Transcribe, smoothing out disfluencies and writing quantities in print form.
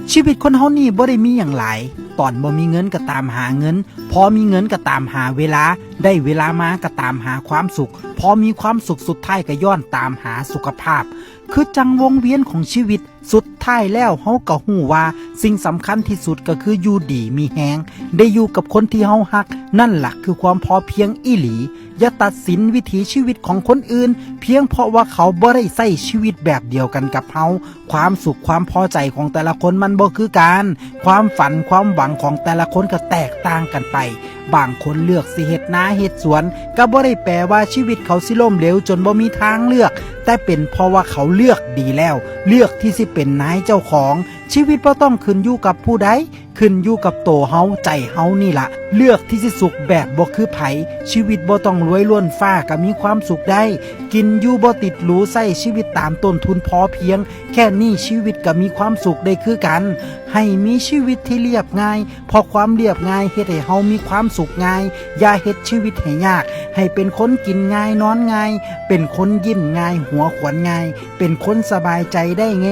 ชีวิตคนเฮานี่บ่ได้มีหยังหลายตอนบ่มีเงินก็ตามหาเงินพอมีเงินก็ตามหาเวลาได้เวลามาก็ตามหาความสุขพอมีความสุขสุดท้ายก็ย้อนตามหาสุขภาพคือจังวงเวียนของชีวิตสุดท้ายแล้วเฮาก็ฮู้ว่าสิ่งสำคัญที่สุดก็คืออยู่ดีมีแฮงได้อยู่กับคนที่เฮาฮักนั่นล่ะคือความพอเพียงอีหลีอย่าตัดสินวิถีชีวิตของคนอื่นเพียงเพราะว่าเขาบ่ได้ใช้ชีวิตแบบเดียวกันกับเฮาความสุขความพอใจของแต่ละคนมันบ่คือกันความฝันความหวังของแต่ละคนก็แตกต่างกันไปบางคนเลือกสิเฮ็ดนาเฮ็ดสวนก็บ่ได้แปลว่าชีวิตเขาสิล่มเหลวจนบ่มีทางเลือกแต่เป็นเพราะว่าเขาเลือกดีแล้วเลือกที่สิเป็นนายเจ้าของชีวิตบ่ต้องขึ้นอยู่กับผู้ใดขึ้นอยู่กับโตเฮาใจเฮานี่ล่ะเลือกที่สิสุขแบบบ่คือไผชีวิตบ่ต้องรวยล้วนฟ้าก็มีความสุขได้กินอยู่บ่ติดหรูใช้ชีวิตตามต้นทุนพอเพียงแค่นี้ชีวิตก็มีความสุขได้คือกันให้มีชีวิตที่เรียบง่ายเพราะความเรียบง่ายเฮ็ดให้เฮามีความสุขง่ายอย่าเฮ็ดชีวิตให้ยากให้เป็นคนกินง่ายนอนง่ายเป็นคนยิ้มง่ายหัวขวัญง่ายเป็นคนสบายใจได้ง่าย